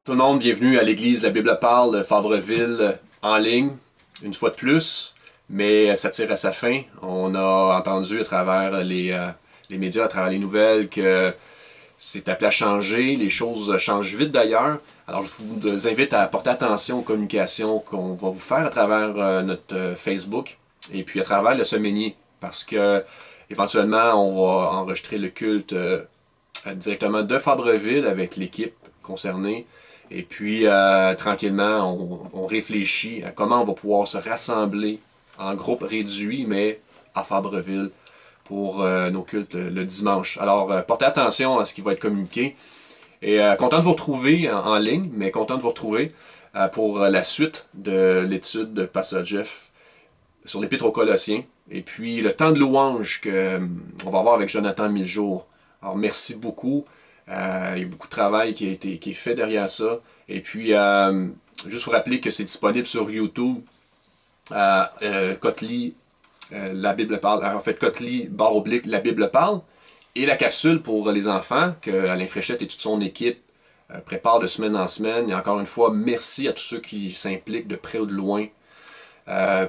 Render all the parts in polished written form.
Tout le monde, bienvenue à l'église La Bible parle de Fabreville en ligne, une fois de plus, mais ça tire à sa fin. On a entendu à travers les médias, à travers les nouvelles, que c'est appelé à changer, les choses changent vite d'ailleurs. Alors je vous invite à porter attention aux communications qu'on va vous faire à travers notre Facebook et puis à travers le semainier, parce que éventuellement on va enregistrer le culte directement de Fabreville avec l'équipe concernée. Et puis, tranquillement, on réfléchit à comment on va pouvoir se rassembler en groupe réduit, mais à Fabreville pour nos cultes le dimanche. Alors, portez attention à ce qui va être communiqué. Et content de vous retrouver en ligne, mais content de vous retrouver pour la suite de l'étude de Pasteur Jeff sur l'Épître aux Colossiens. Et puis, le temps de louange qu'on va avoir avec Jonathan Miljour. Alors, merci beaucoup. Il y a beaucoup de travail qui est fait derrière ça. Et puis, juste vous rappeler que c'est disponible sur YouTube. Kotli, la Bible parle. En fait, Kotli, /, la Bible parle. Et la capsule pour les enfants, que Alain Fréchette et toute son équipe préparent de semaine en semaine. Et encore une fois, merci à tous ceux qui s'impliquent de près ou de loin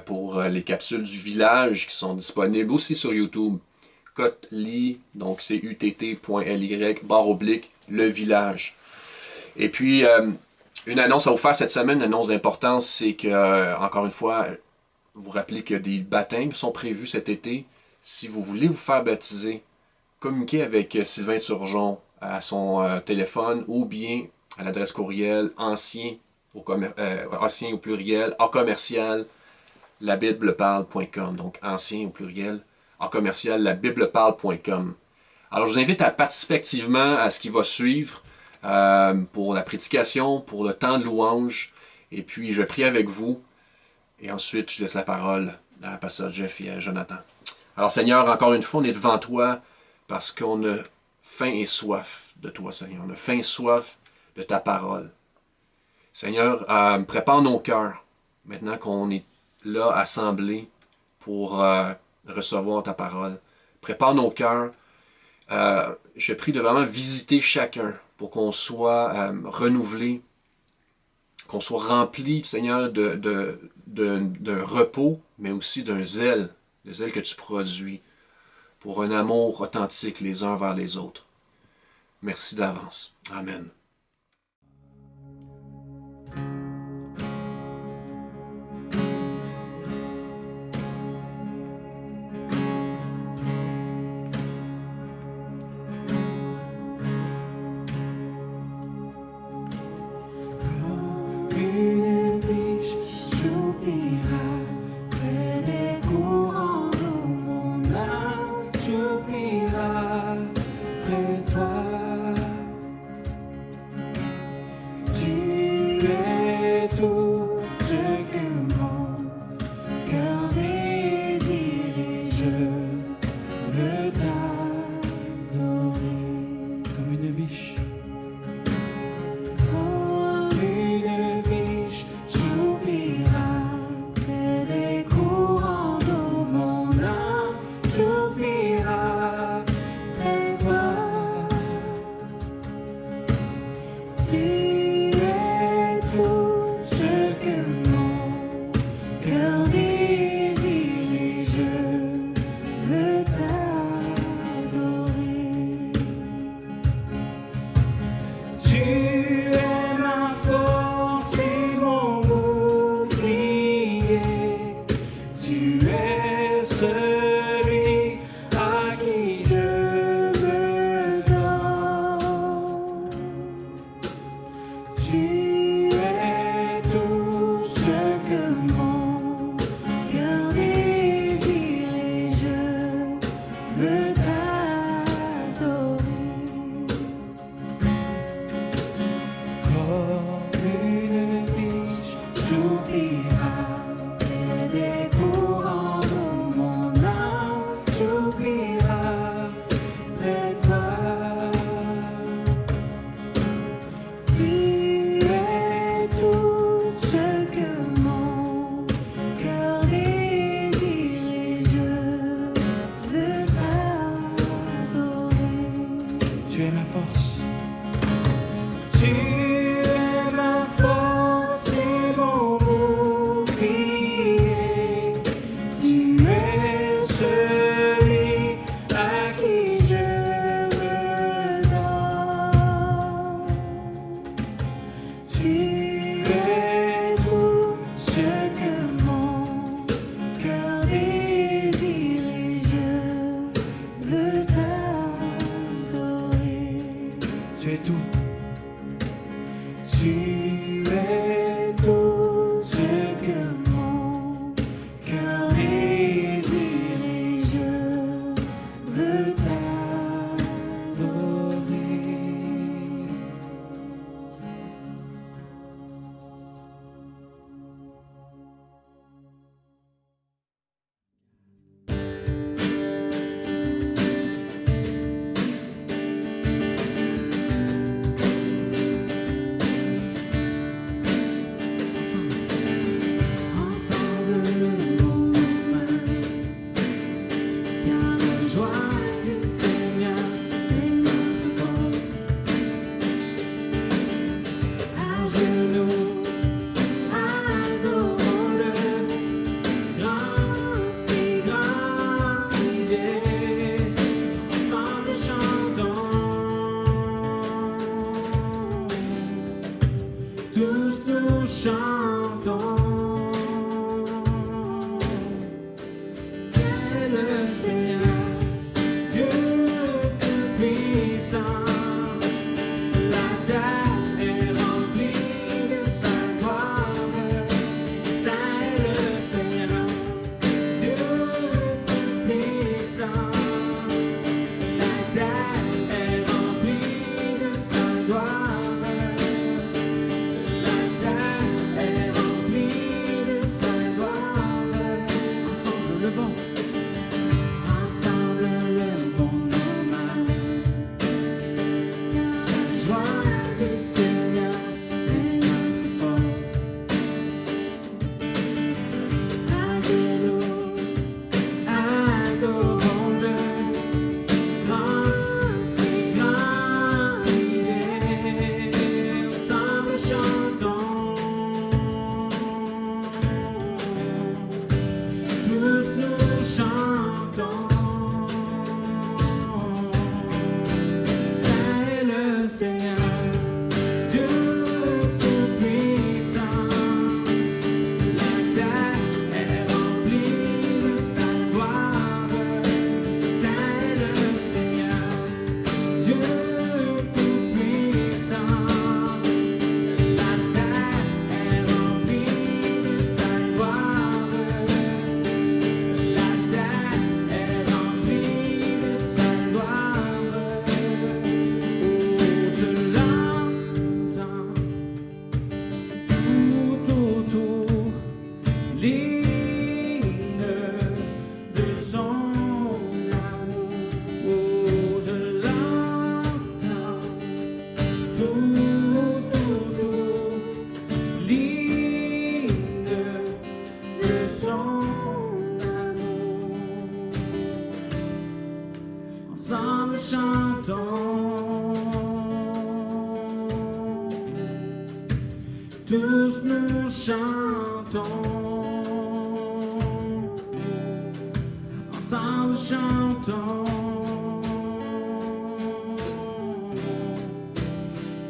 pour les capsules du village qui sont disponibles aussi sur YouTube. Kotli, donc c'est utt.ly, /, le village. Et puis, une annonce à vous faire cette semaine, une annonce d'importance, c'est que, encore une fois, vous rappelez que des baptêmes sont prévus cet été. Si vous voulez vous faire baptiser, communiquez avec Sylvain Turgeon à son téléphone ou bien à l'adresse courriel ancien au pluriel, a commercial, labibleparle.com. Donc, ancien au pluriel, a commercial, labibleparle.com. Alors, je vous invite à participer activement à ce qui va suivre pour la prédication, pour le temps de louange. Et puis, je prie avec vous. Et ensuite, je laisse la parole à Pasteur Jeff et à Jonathan. Alors, Seigneur, encore une fois, on est devant toi parce qu'on a faim et soif de toi, Seigneur. On a faim et soif de ta parole. Seigneur, prépare nos cœurs maintenant qu'on est là, assemblés pour recevoir ta parole. Prépare nos cœurs. Je prie de vraiment visiter chacun pour qu'on soit renouvelé, qu'on soit rempli, Seigneur, d'un repos, mais aussi d'un zèle, le zèle que tu produis pour un amour authentique les uns vers les autres. Merci d'avance. Amen. Tu es ma force. Tu es tu es tout. Tu es tout ce que mon cœur désire et je veux t'adorer. Tous nous chantons, ensemble chantons,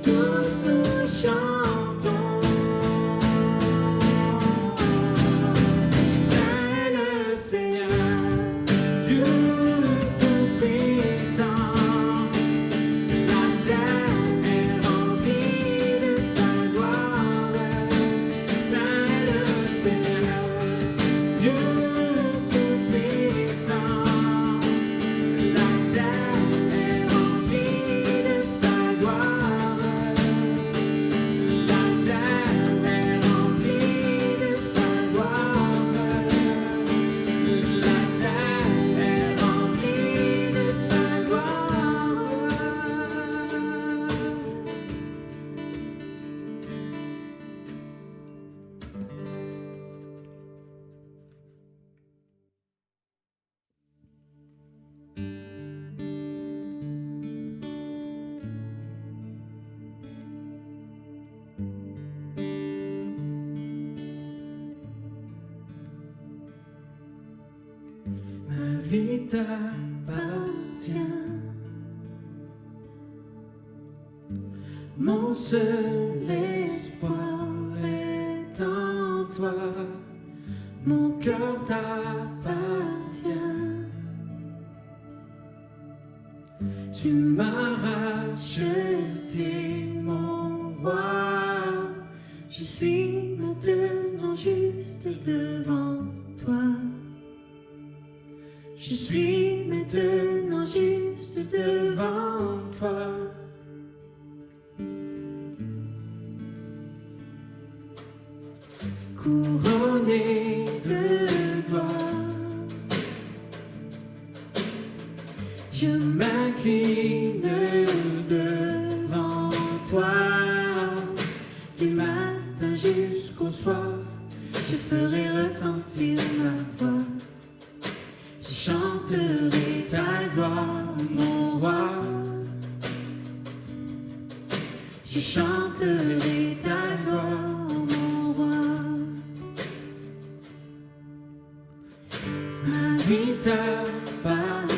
tous nous chantons, c'est le Seigneur, Dieu Tout-Puissant. La terre est remplie de sa gloire, c'est le Seigneur, Dieu Tout-Puissant. La terre est remplie de sa gloire, la terre est remplie de sa gloire, la terre est remplie de sa gloire. Ma vie t'appartient, mon seul espoir est en toi, mon cœur t'appartient, tu m'as racheté, mon roi. Je suis maintenant juste devant toi. Je suis maintenant juste devant toi. Couronné de gloire, je m'incline devant toi. Du matin jusqu'au soir, je ferai retentir ma voix. Je chanterai ta gloire, mon roi. Je chanterai ta gloire, mon roi. Ma vie t'appartient.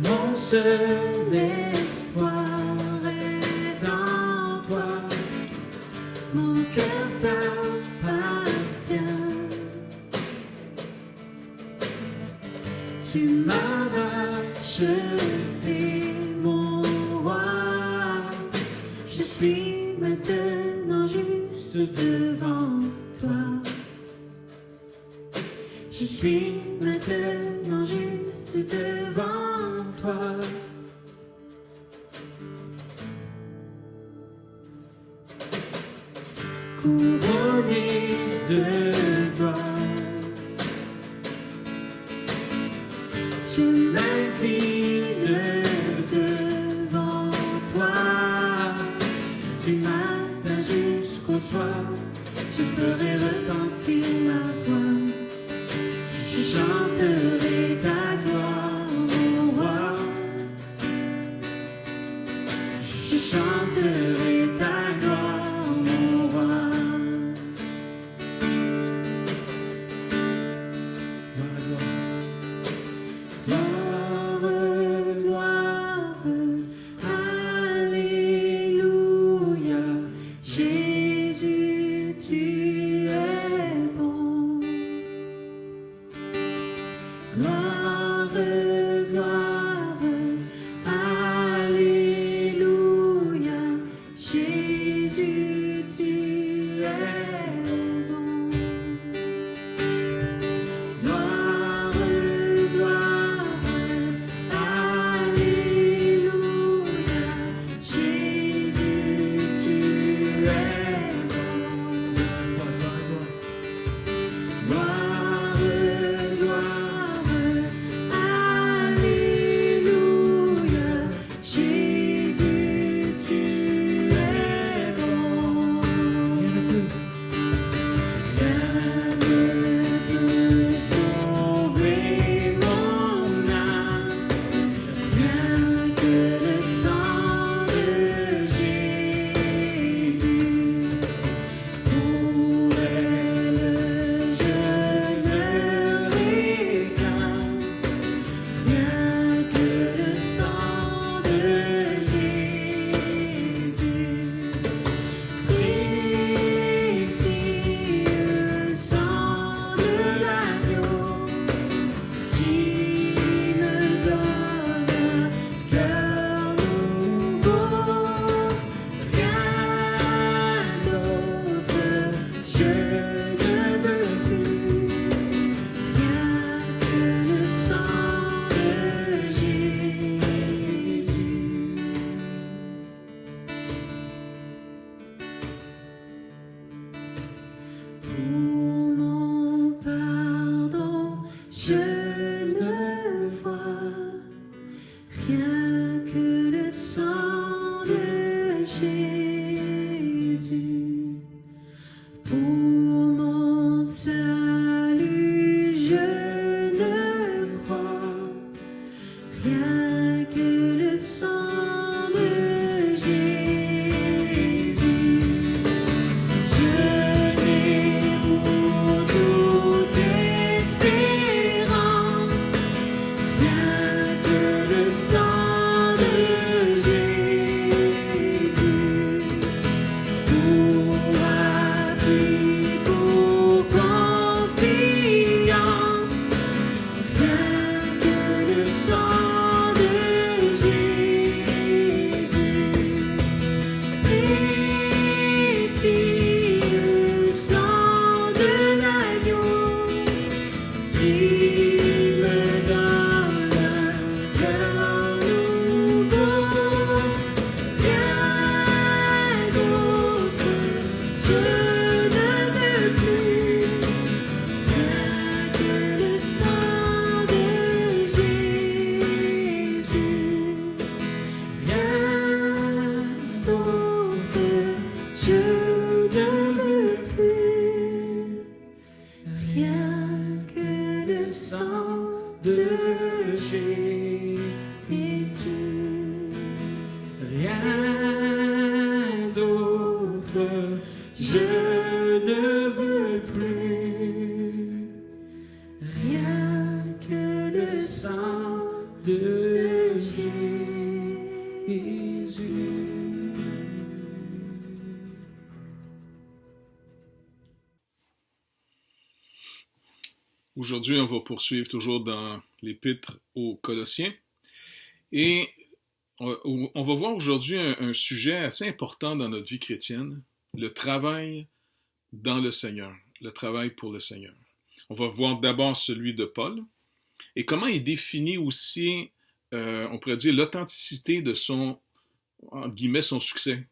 Mon seul espoir est en toi. Mon cœur t'appartient. Tu m'as racheté, mon roi. Je suis maintenant juste devant toi. Je suis maintenant juste devant toi. Couronné de gloire, je m'incline devant toi. Du matin jusqu'au soir, je ferai retentir ma voix. Je chanterai ta gloire, mon roi. Je chanterai ta gloire, mon roi. Gloire, gloire, alléluia. Jésus, tu es bon. Gloire, gloire, alléluia. Jésus, tu es bon. Gloire, gloire, alléluia. Jésus, tu es bon. Gloire, gloire, alléluia. Jésus, tu es bon. Rien ne peut sauver mon âme, rien que le sang de Jésus. Pour elle, je me réclame, rien que le sang de Jésus. Précieux sang de l'agneau qui me donne un cœur nouveau. Rien d'autre je ne veux plus, rien que le sang de Jésus. Pour mon pardon, je ne vois rien que le sang de Jésus. Pour mon salut, je ne crois rien que le sang de Jésus. Je n'ai pour toute espérance rien que le sang de Jésus. Pour appui, pour confiance, rien que le de Jésus. Rien d'autre, je ne veux plus. Rien que le sang de Jésus. Aujourd'hui, on va poursuivre toujours dans l'Épître aux Colossiens. Et on va voir aujourd'hui un sujet assez important dans notre vie chrétienne, le travail dans le Seigneur, le travail pour le Seigneur. On va voir d'abord celui de Paul et comment il définit aussi, on pourrait dire, l'authenticité de son, entre guillemets, son succès.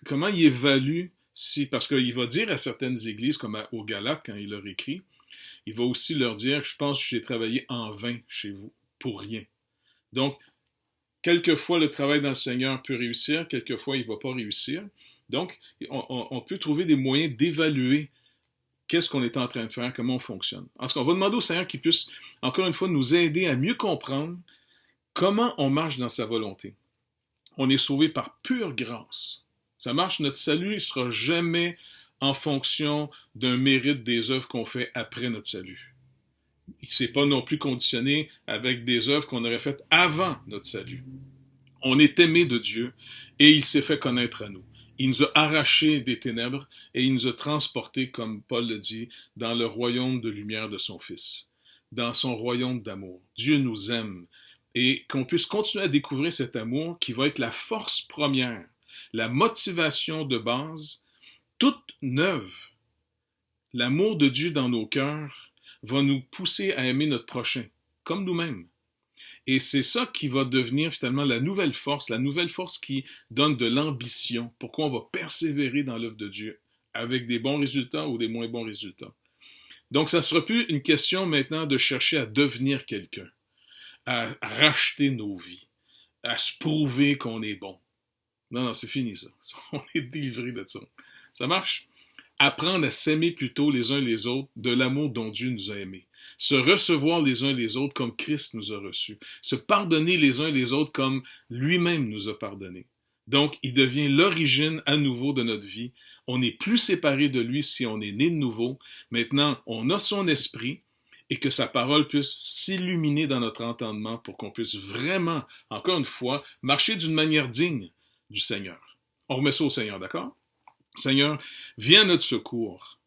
Comment il évalue, parce qu'il va dire à certaines églises, comme aux Galates quand il leur écrit, il va aussi leur dire, je pense que j'ai travaillé en vain chez vous, pour rien. Donc, quelquefois, le travail dans le Seigneur peut réussir, quelquefois, il ne va pas réussir. Donc, on peut trouver des moyens d'évaluer qu'est-ce qu'on est en train de faire, comment on fonctionne. En tout cas, on va demander au Seigneur qu'il puisse, encore une fois, nous aider à mieux comprendre comment on marche dans sa volonté. On est sauvé par pure grâce. Ça marche, notre salut ne sera jamais en fonction d'un mérite des œuvres qu'on fait après notre salut. Il ne s'est pas non plus conditionné avec des œuvres qu'on aurait faites avant notre salut. On est aimé de Dieu et il s'est fait connaître à nous. Il nous a arrachés des ténèbres et il nous a transportés, comme Paul le dit, dans le royaume de lumière de son Fils, dans son royaume d'amour. Dieu nous aime et qu'on puisse continuer à découvrir cet amour qui va être la force première, la motivation de base, toute neuve. L'amour de Dieu dans nos cœurs va nous pousser à aimer notre prochain, comme nous-mêmes. Et c'est ça qui va devenir finalement la nouvelle force qui donne de l'ambition. Pourquoi on va persévérer dans l'œuvre de Dieu, avec des bons résultats ou des moins bons résultats. Donc ça ne sera plus une question maintenant de chercher à devenir quelqu'un, à racheter nos vies, à se prouver qu'on est bon. Non, c'est fini ça. On est délivré de ça. Ça marche? Apprendre à s'aimer plutôt les uns les autres de l'amour dont Dieu nous a aimés. Se recevoir les uns les autres comme Christ nous a reçus. Se pardonner les uns les autres comme lui-même nous a pardonnés. Donc, il devient l'origine à nouveau de notre vie. On n'est plus séparé de lui si on est né de nouveau. Maintenant, on a son esprit et que sa parole puisse s'illuminer dans notre entendement pour qu'on puisse vraiment, encore une fois, marcher d'une manière digne du Seigneur. On remet ça au Seigneur, d'accord? Seigneur, viens à notre secours.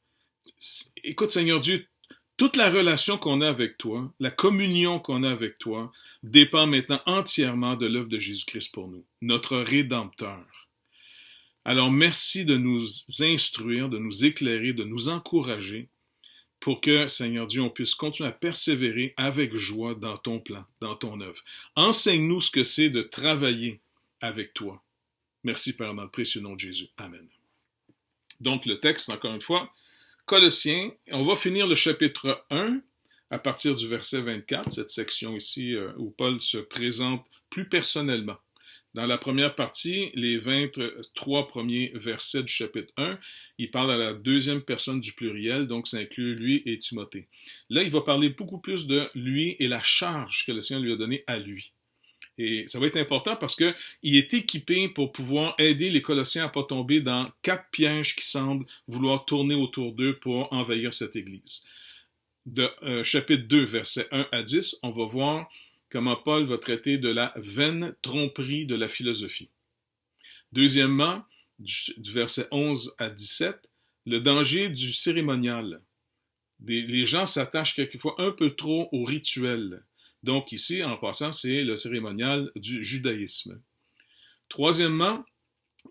Écoute, Seigneur Dieu, toute la relation qu'on a avec toi, la communion qu'on a avec toi, dépend maintenant entièrement de l'œuvre de Jésus-Christ pour nous, notre Rédempteur. Alors, merci de nous instruire, de nous éclairer, de nous encourager pour que, Seigneur Dieu, on puisse continuer à persévérer avec joie dans ton plan, dans ton œuvre. Enseigne-nous ce que c'est de travailler avec toi. Merci, Père, dans le précieux nom de Jésus. Amen. Donc, le texte, encore une fois, Colossiens, on va finir le chapitre 1 à partir du verset 24, cette section ici où Paul se présente plus personnellement. Dans la première partie, les 23 premiers versets du chapitre 1, il parle à la deuxième personne du pluriel, donc ça inclut lui et Timothée. Là, il va parler beaucoup plus de lui et la charge que le Seigneur lui a donnée à lui. Et ça va être important parce qu'il est équipé pour pouvoir aider les Colossiens à ne pas tomber dans 4 pièges qui semblent vouloir tourner autour d'eux pour envahir cette Église. De chapitre 2, versets 1 à 10, on va voir comment Paul va traiter de la vaine tromperie de la philosophie. Deuxièmement, du verset 11 à 17, le danger du cérémonial. Les gens s'attachent quelquefois un peu trop au rituel. Donc ici, en passant, c'est le cérémonial du judaïsme. Troisièmement,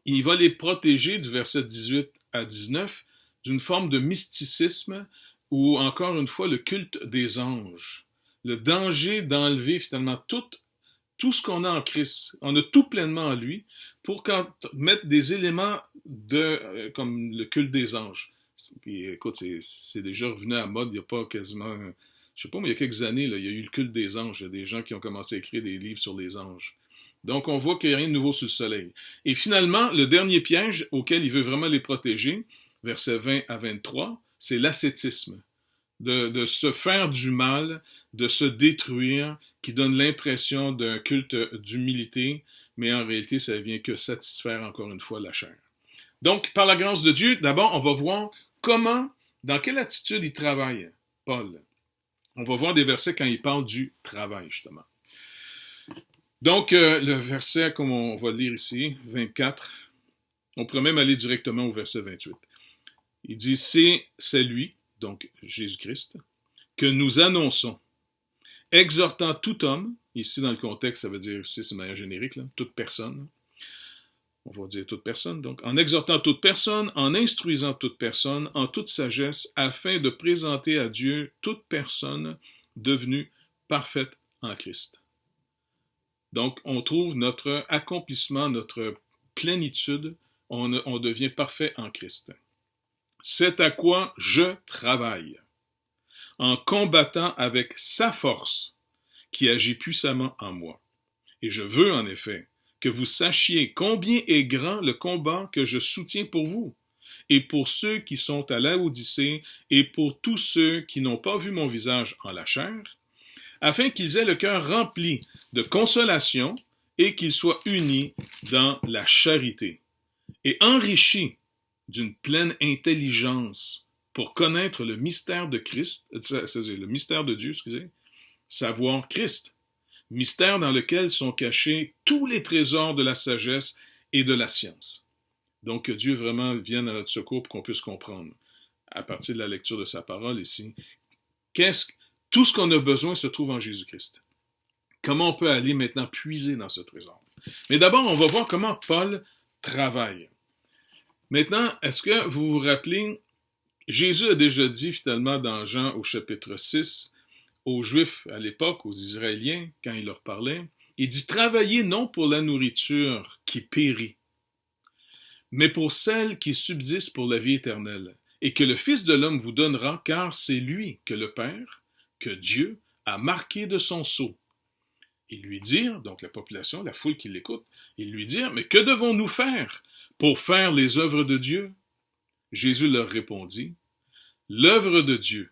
il va les protéger du verset 18 à 19 d'une forme de mysticisme ou encore une fois le culte des anges. Le danger d'enlever finalement tout ce qu'on a en Christ. On a tout pleinement en lui pour mettre des éléments comme le culte des anges. Puis, écoute, c'est déjà revenu à la mode, il n'y a pas quasiment... Je sais pas, mais il y a quelques années, là, il y a eu le culte des anges. Il y a des gens qui ont commencé à écrire des livres sur les anges. Donc, on voit qu'il n'y a rien de nouveau sous le soleil. Et finalement, le dernier piège auquel il veut vraiment les protéger, versets 20 à 23, c'est l'ascétisme. de se faire du mal, de se détruire, qui donne l'impression d'un culte d'humilité, mais en réalité, ça ne vient que satisfaire encore une fois la chair. Donc, par la grâce de Dieu, d'abord, on va voir comment, dans quelle attitude il travaille, Paul. On va voir des versets quand il parle du travail, justement. Donc, le verset, comme on va le lire ici, 24, on pourrait même aller directement au verset 28. Il dit, c'est lui, donc Jésus-Christ, que nous annonçons, exhortant tout homme, ici dans le contexte, ça veut dire, c'est de manière générique, là, toute personne, on va dire toute personne, donc, en exhortant toute personne, en instruisant toute personne, en toute sagesse, afin de présenter à Dieu toute personne devenue parfaite en Christ. Donc, on trouve notre accomplissement, notre plénitude, on devient parfait en Christ. C'est à quoi je travaille, en combattant avec sa force qui agit puissamment en moi. Et je veux, en effet, que vous sachiez combien est grand le combat que je soutiens pour vous, et pour ceux qui sont à Laodicée, et pour tous ceux qui n'ont pas vu mon visage en la chair, afin qu'ils aient le cœur rempli de consolation, et qu'ils soient unis dans la charité, et enrichis d'une pleine intelligence pour connaître le mystère de Christ, c'est-à-dire le mystère de Dieu, savoir Christ, mystère dans lequel sont cachés tous les trésors de la sagesse et de la science. Donc que Dieu vraiment vienne à notre secours pour qu'on puisse comprendre, à partir de la lecture de sa parole ici, tout ce qu'on a besoin se trouve en Jésus-Christ. Comment on peut aller maintenant puiser dans ce trésor? Mais d'abord, on va voir comment Paul travaille. Maintenant, est-ce que vous vous rappelez, Jésus a déjà dit finalement dans Jean au chapitre 6, aux Juifs à l'époque, aux Israéliens, quand il leur parlait, il dit « Travaillez non pour la nourriture qui périt, mais pour celle qui subsiste pour la vie éternelle, et que le Fils de l'homme vous donnera, car c'est lui que le Père, que Dieu, a marqué de son sceau. » Ils lui dirent, donc la population, la foule qui l'écoute, ils lui dirent « Mais que devons-nous faire pour faire les œuvres de Dieu? » Jésus leur répondit « L'œuvre de Dieu,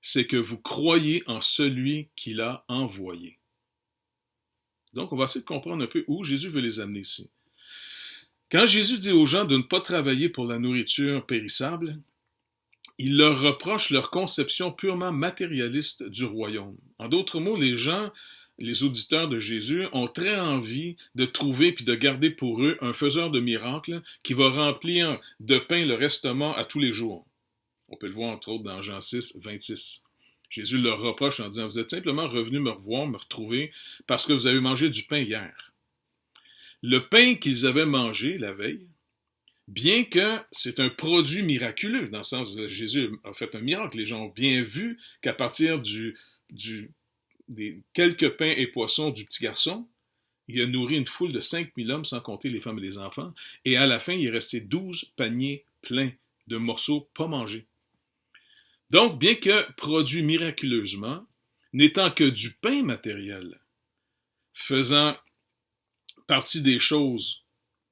c'est que vous croyez en celui qui l'a envoyé. » Donc, on va essayer de comprendre un peu où Jésus veut les amener ici. Quand Jésus dit aux gens de ne pas travailler pour la nourriture périssable, il leur reproche leur conception purement matérialiste du royaume. En d'autres mots, les gens, les auditeurs de Jésus, ont très envie de trouver puis de garder pour eux un faiseur de miracles qui va remplir de pain le restement à tous les jours. On peut le voir entre autres dans Jean 6, 26. Jésus leur reproche en disant « Vous êtes simplement revenus me revoir, me retrouver, parce que vous avez mangé du pain hier. » Le pain qu'ils avaient mangé la veille, bien que c'est un produit miraculeux, dans le sens où Jésus a fait un miracle, les gens ont bien vu qu'à partir des quelques pains et poissons du petit garçon, il a nourri une foule de 5000 hommes, sans compter les femmes et les enfants, et à la fin, il est resté 12 paniers pleins de morceaux pas mangés. Donc, bien que produit miraculeusement, n'étant que du pain matériel, faisant partie des choses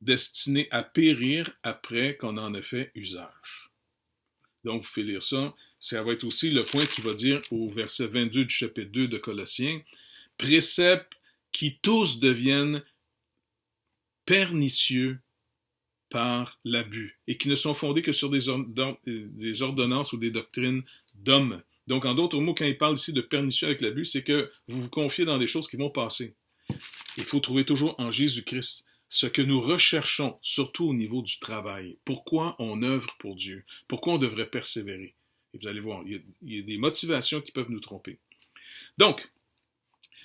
destinées à périr après qu'on en ait fait usage. Donc, vous pouvez lire ça. Ça va être aussi le point qui va dire au verset 22 du chapitre 2 de Colossiens, « Préceptes qui tous deviennent pernicieux par l'abus, et qui ne sont fondés que sur des ordonnances ou des doctrines d'hommes. » Donc, en d'autres mots, quand il parle ici de pernicieux avec l'abus, c'est que vous vous confiez dans des choses qui vont passer. Il faut trouver toujours en Jésus-Christ ce que nous recherchons, surtout au niveau du travail. Pourquoi on œuvre pour Dieu? Pourquoi on devrait persévérer? Et vous allez voir, il y a des motivations qui peuvent nous tromper. Donc,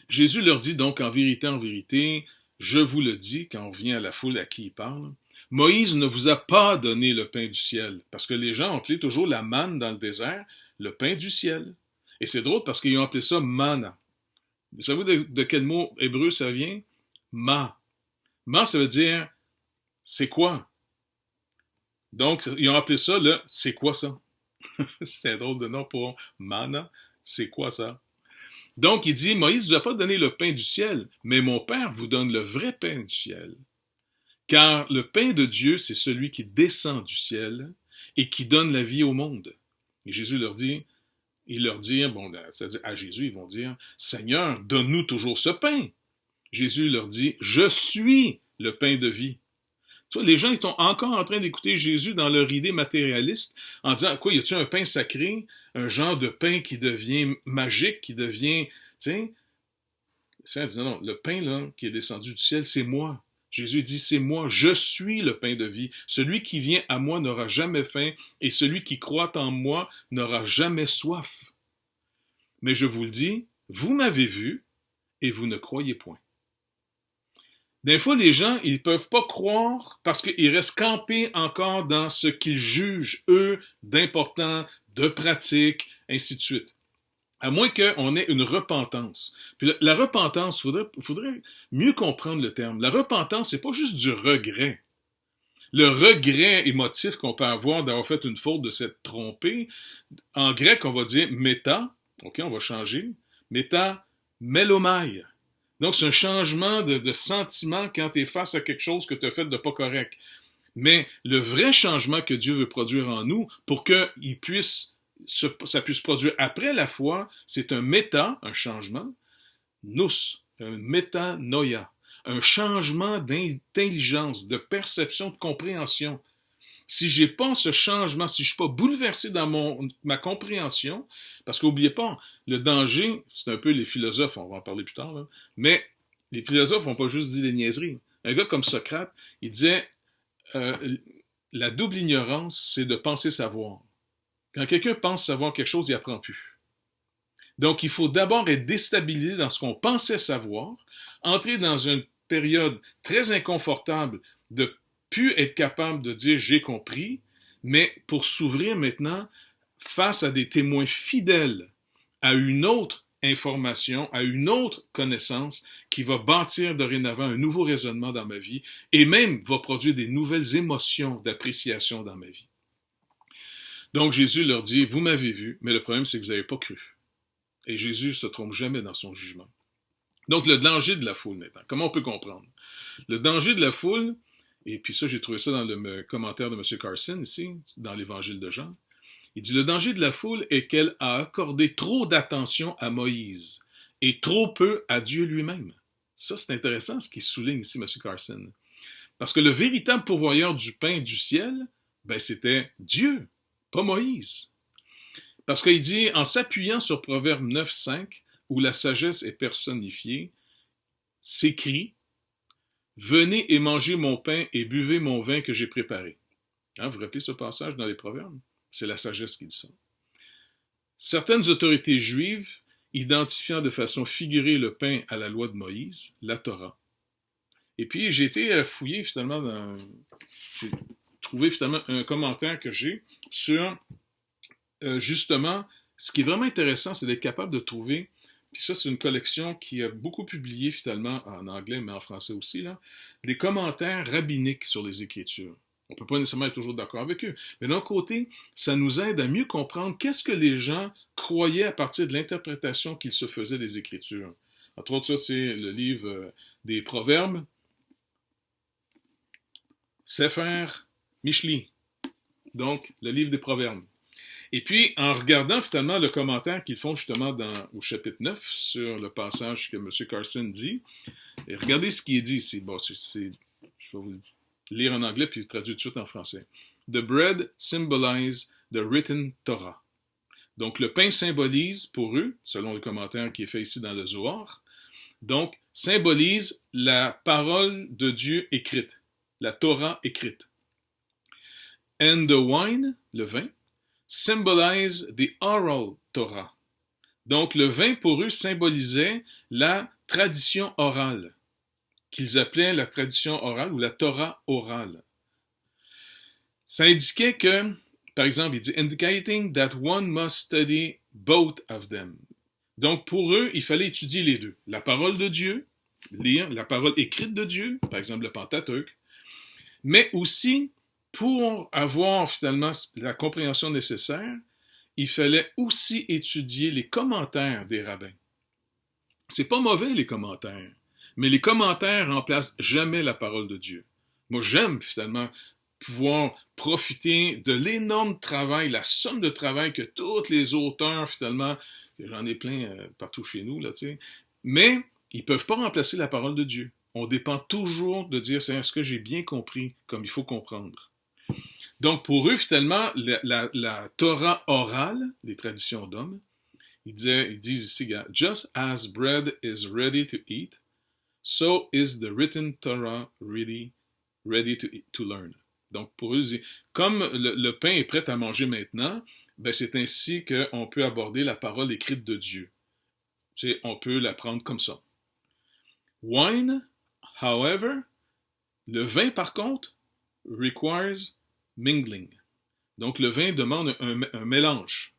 Jésus leur dit donc en vérité, je vous le dis, quand on revient à la foule à qui il parle, Moïse ne vous a pas donné le pain du ciel, parce que les gens ont appelé toujours la manne dans le désert, le pain du ciel. Et c'est drôle parce qu'ils ont appelé ça manna. Vous savez de quel mot hébreu ça vient? Ma. Ma, ça veut dire c'est quoi? Donc, ils ont appelé ça le c'est quoi ça? C'est un drôle de nom pour manna. C'est quoi ça? Donc, il dit, Moïse ne vous a pas donné le pain du ciel, mais mon Père vous donne le vrai pain du ciel. Car le pain de Dieu, c'est celui qui descend du ciel et qui donne la vie au monde. Et Jésus leur dit, et leur dire, bon, c'est-à-dire à Jésus, ils vont dire, Seigneur, donne-nous toujours ce pain. Jésus leur dit, je suis le pain de vie. Tu vois, les gens ils sont encore en train d'écouter Jésus dans leur idée matérialiste en disant, quoi, y a-t-il un pain sacré, un genre de pain qui devient magique, qui devient, tu sais, c'est disant, non, le pain là qui est descendu du ciel, c'est moi. Jésus dit, c'est moi, je suis le pain de vie. Celui qui vient à moi n'aura jamais faim, et celui qui croit en moi n'aura jamais soif. Mais je vous le dis, vous m'avez vu, et vous ne croyez point. Des fois, les gens, ils ne peuvent pas croire parce qu'ils restent campés encore dans ce qu'ils jugent, eux, d'important, de pratique, ainsi de suite. À moins qu'on ait une repentance. Puis la repentance, faudrait mieux comprendre le terme. La repentance, c'est pas juste du regret. Le regret émotif qu'on peut avoir d'avoir fait une faute, de s'être trompé, en grec, on va dire méta, ok, on va changer, méta melomai. Donc, c'est un changement de sentiment quand tu es face à quelque chose que tu as fait de pas correct. Mais le vrai changement que Dieu veut produire en nous, pour que ça puisse produire après la foi, c'est un méta, un changement, nous, un métanoïa, un changement d'intelligence, de perception, de compréhension. Si j'ai pas ce changement, si je suis pas bouleversé dans ma compréhension, parce qu'oubliez pas, le danger, c'est un peu les philosophes, on va en parler plus tard, là, mais les philosophes n'ont pas juste dit des niaiseries. Un gars comme Socrate, il disait la double ignorance, c'est de penser savoir. Quand quelqu'un pense savoir quelque chose, il n'apprend plus. Donc, il faut d'abord être déstabilisé dans ce qu'on pensait savoir, entrer dans une période très inconfortable de plus être capable de dire j'ai compris, mais pour s'ouvrir maintenant face à des témoins fidèles à une autre information, à une autre connaissance qui va bâtir dorénavant un nouveau raisonnement dans ma vie et même va produire des nouvelles émotions d'appréciation dans ma vie. Donc Jésus leur dit, vous m'avez vu, mais le problème c'est que vous n'avez pas cru. Et Jésus ne se trompe jamais dans son jugement. Donc le danger de la foule maintenant, comment on peut comprendre? Le danger de la foule, et puis ça, j'ai trouvé ça dans le commentaire de M. Carson, ici, dans l'Évangile de Jean. Il dit, le danger de la foule est qu'elle a accordé trop d'attention à Moïse et trop peu à Dieu lui-même. Ça, c'est intéressant ce qu'il souligne ici, M. Carson. Parce que le véritable pourvoyeur du pain du ciel, ben, c'était Dieu, pas Moïse. Parce qu'il dit, en s'appuyant sur Proverbe 9.5, où la sagesse est personnifiée, s'écrit, venez et mangez mon pain et buvez mon vin que j'ai préparé. Hein, vous rappelez ce passage dans les Proverbes? C'est la sagesse qui dit ça. Certaines autorités juives, identifiant de façon figurée le pain à la loi de Moïse, la Torah. Et puis j'ai été fouillé finalement j'ai trouvé finalement un commentaire que j'ai sur justement, ce qui est vraiment intéressant, c'est d'être capable de trouver. Puis ça, c'est une collection qui a beaucoup publié finalement en anglais, mais en français aussi, là, des commentaires rabbiniques sur les Écritures. On ne peut pas nécessairement être toujours d'accord avec eux. Mais d'un côté, ça nous aide à mieux comprendre qu'est-ce que les gens croyaient à partir de l'interprétation qu'ils se faisaient des Écritures. Entre autres, ça, c'est le livre des Proverbes, Sefer Mishli, donc le livre des Proverbes. Et puis, en regardant finalement le commentaire qu'ils font justement au chapitre 9 sur le passage que M. Carson dit, et regardez ce qui est dit ici. Bon, je vais vous le lire en anglais puis traduire tout de suite en français. The bread symbolizes the written Torah. Donc, le pain symbolise pour eux, selon le commentaire qui est fait ici dans le Zohar, donc, symbolise la parole de Dieu écrite, la Torah écrite. And the wine, le vin, symbolize the oral Torah. Donc, le vin, pour eux, symbolisait la tradition orale, qu'ils appelaient la tradition orale ou la Torah orale. Ça indiquait que, par exemple, il dit « indicating that one must study both of them ». Donc, pour eux, il fallait étudier les deux. La parole de Dieu, lire la parole écrite de Dieu, par exemple le Pentateuque, mais aussi, pour avoir finalement la compréhension nécessaire, il fallait aussi étudier les commentaires des rabbins. C'est pas mauvais les commentaires, mais les commentaires remplacent jamais la parole de Dieu. Moi, j'aime finalement pouvoir profiter de l'énorme travail, la somme de travail que tous les auteurs, finalement, j'en ai plein partout chez nous, là, tu sais, mais ils ne peuvent pas remplacer la parole de Dieu. On dépend toujours de dire, Seigneur, est-ce que j'ai bien compris comme il faut comprendre? Donc, pour eux, finalement, la Torah orale, les traditions d'hommes, ils disent ici, just as bread is ready to eat, so is the written Torah ready to learn. Donc, pour eux, comme le pain est prêt à manger maintenant, ben c'est ainsi qu'on peut aborder la parole écrite de Dieu. On peut la prendre comme ça. Wine, however, le vin, par contre, requires mingling. Donc, le vin demande un mélange.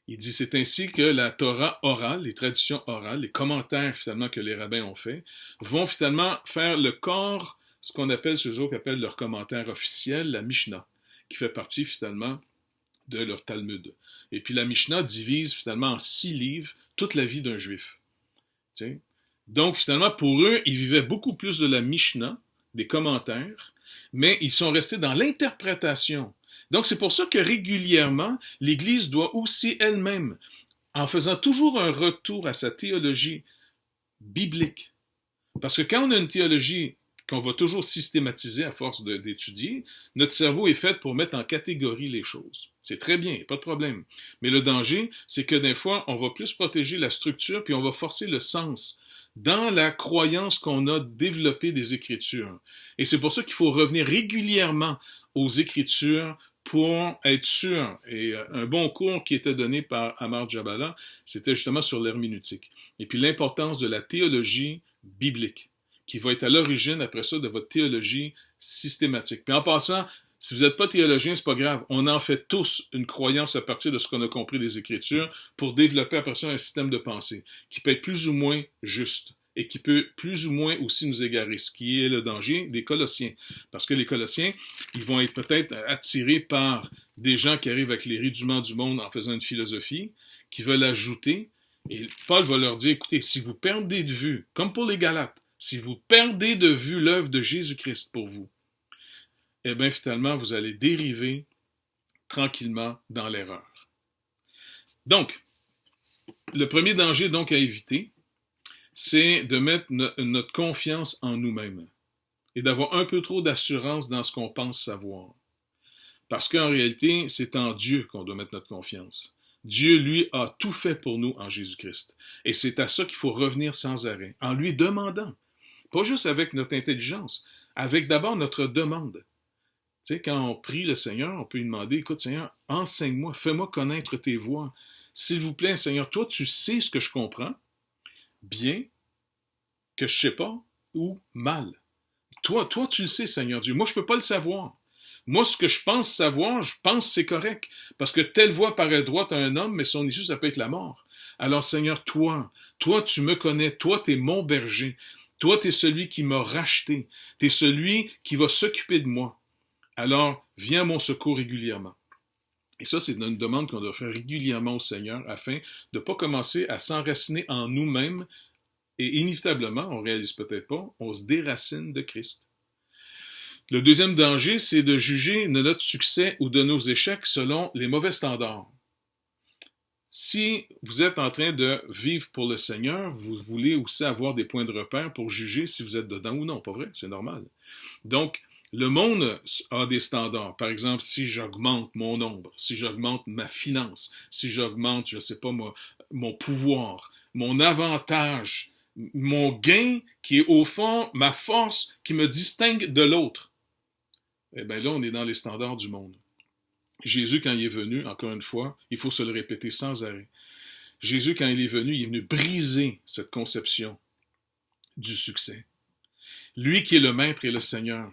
Il dit, c'est ainsi que la Torah orale, les traditions orales, les commentaires finalement que les rabbins ont faits, vont finalement faire le corps, ce qu'on appelle, ceux autres appellent leur commentaire officiel, la Mishnah, qui fait partie finalement de leur Talmud. Et puis la Mishnah divise finalement en 6 livres toute la vie d'un juif. T'sais? Donc finalement, pour eux, ils vivaient beaucoup plus de la Mishnah, des commentaires, mais ils sont restés dans l'interprétation. Donc c'est pour ça que régulièrement, l'Église doit aussi elle-même, en faisant toujours un retour à sa théologie biblique, parce que quand on a une théologie qu'on va toujours systématiser à force d'étudier, notre cerveau est fait pour mettre en catégorie les choses. C'est très bien, pas de problème. Mais le danger, c'est que des fois, on va plus protéger la structure, puis on va forcer le sens dans la croyance qu'on a développée des Écritures. Et c'est pour ça qu'il faut revenir régulièrement aux Écritures pour être sûr. Et un bon cours qui était donné par Amar Jabala, c'était justement sur l'herméneutique. Et puis l'importance de la théologie biblique, qui va être à l'origine, après ça, de votre théologie systématique. Puis en passant, si vous n'êtes pas théologien, c'est pas grave. On en fait tous une croyance à partir de ce qu'on a compris des Écritures pour développer après ça un système de pensée qui peut être plus ou moins juste et qui peut plus ou moins aussi nous égarer, ce qui est le danger des Colossiens. Parce que les Colossiens, ils vont être peut-être attirés par des gens qui arrivent avec les rudiments du monde en faisant une philosophie, qui veulent ajouter, et Paul va leur dire, écoutez, si vous perdez de vue, comme pour les Galates, si vous perdez de vue l'œuvre de Jésus-Christ pour vous, eh bien, finalement, vous allez dériver tranquillement dans l'erreur. Donc, le premier danger donc à éviter, c'est de mettre notre confiance en nous-mêmes et d'avoir un peu trop d'assurance dans ce qu'on pense savoir. Parce qu'en réalité, c'est en Dieu qu'on doit mettre notre confiance. Dieu, lui, a tout fait pour nous en Jésus-Christ. Et c'est à ça qu'il faut revenir sans arrêt, en lui demandant. Pas juste avec notre intelligence, avec d'abord notre demande. Tu sais, quand on prie le Seigneur, on peut lui demander, écoute Seigneur, enseigne-moi, fais-moi connaître tes voies. S'il vous plaît, Seigneur, toi, tu sais ce que je comprends, bien, que je ne sais pas, ou mal. Toi, tu le sais, Seigneur Dieu. Moi, je ne peux pas le savoir. Moi, ce que je pense savoir, je pense que c'est correct. Parce que telle voie paraît droite à un homme, mais son issue, ça peut être la mort. Alors, Seigneur, toi, tu me connais. Toi, tu es mon berger. Toi, tu es celui qui m'a racheté. Tu es celui qui va s'occuper de moi. Alors, viens à mon secours régulièrement. Et ça, c'est une demande qu'on doit faire régulièrement au Seigneur afin de ne pas commencer à s'enraciner en nous-mêmes et inévitablement, on ne réalise peut-être pas, on se déracine de Christ. Le deuxième danger, c'est de juger de notre succès ou de nos échecs selon les mauvais standards. Si vous êtes en train de vivre pour le Seigneur, vous voulez aussi avoir des points de repère pour juger si vous êtes dedans ou non, pas vrai? C'est normal. Donc, le monde a des standards. Par exemple, si j'augmente mon nombre, si j'augmente ma finance, si j'augmente, je ne sais pas, mon pouvoir, mon avantage, mon gain qui est au fond ma force qui me distingue de l'autre. Eh bien là, on est dans les standards du monde. Jésus, quand il est venu, encore une fois, il faut se le répéter sans arrêt. Jésus, quand il est venu briser cette conception du succès. Lui qui est le Maître et le Seigneur,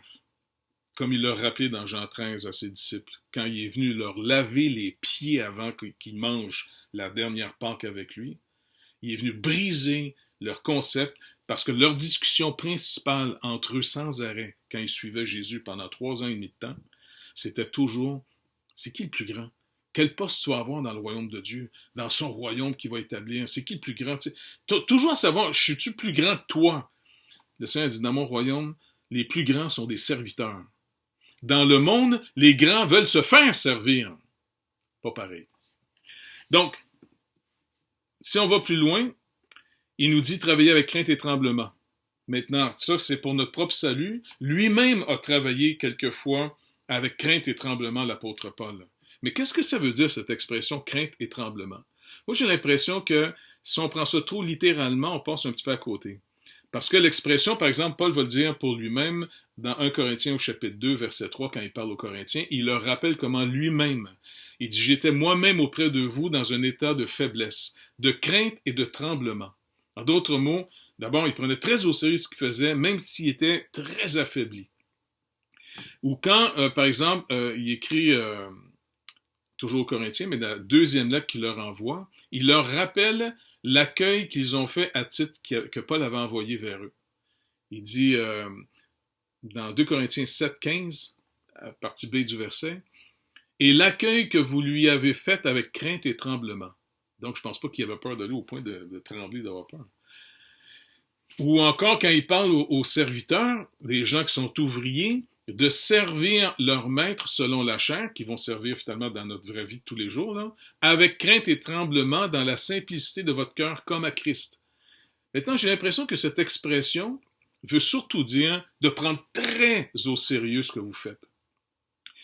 comme il l'a rappelé dans Jean 13 à ses disciples, quand il est venu leur laver les pieds avant qu'ils mangent la dernière Pâque avec lui, il est venu briser leur concept parce que leur discussion principale entre eux sans arrêt, quand ils suivaient Jésus pendant 3 ans et demi de temps, c'était toujours, c'est qui le plus grand? Quel poste tu vas avoir dans le royaume de Dieu, dans son royaume qu'il va établir? C'est qui le plus grand? Toujours à savoir, suis-tu plus grand que toi? Le Seigneur dit, dans mon royaume, les plus grands sont des serviteurs. Dans le monde, les grands veulent se faire servir. Pas pareil. Donc, si on va plus loin, il nous dit travailler avec crainte et tremblement. Maintenant, ça, c'est pour notre propre salut. Lui-même a travaillé quelquefois avec crainte et tremblement, l'apôtre Paul. Mais qu'est-ce que ça veut dire, cette expression crainte et tremblement? Moi, j'ai l'impression que si on prend ça trop littéralement, on passe un petit peu à côté. Parce que l'expression, par exemple, Paul va le dire pour lui-même dans 1 Corinthiens au chapitre 2, verset 3, quand il parle aux Corinthiens, il leur rappelle comment lui-même, il dit « J'étais moi-même auprès de vous dans un état de faiblesse, de crainte et de tremblement. » En d'autres mots, d'abord, il prenait très au sérieux ce qu'il faisait, même s'il était très affaibli. Ou quand, par exemple, il écrit, toujours aux Corinthiens, mais dans la deuxième lettre qu'il leur envoie, il leur rappelle l'accueil qu'ils ont fait à titre que Paul avait envoyé vers eux. Il dit dans 2 Corinthiens 7, 15, à partie B du verset, « Et l'accueil que vous lui avez fait avec crainte et tremblement. » Donc, je ne pense pas qu'il avait peur de lui au point de trembler, d'avoir peur. Ou encore, quand il parle aux serviteurs, les gens qui sont ouvriers, de servir leur maître selon la chair, qui vont servir finalement dans notre vraie vie de tous les jours, là, avec crainte et tremblement dans la simplicité de votre cœur comme à Christ. Maintenant, j'ai l'impression que cette expression veut surtout dire de prendre très au sérieux ce que vous faites.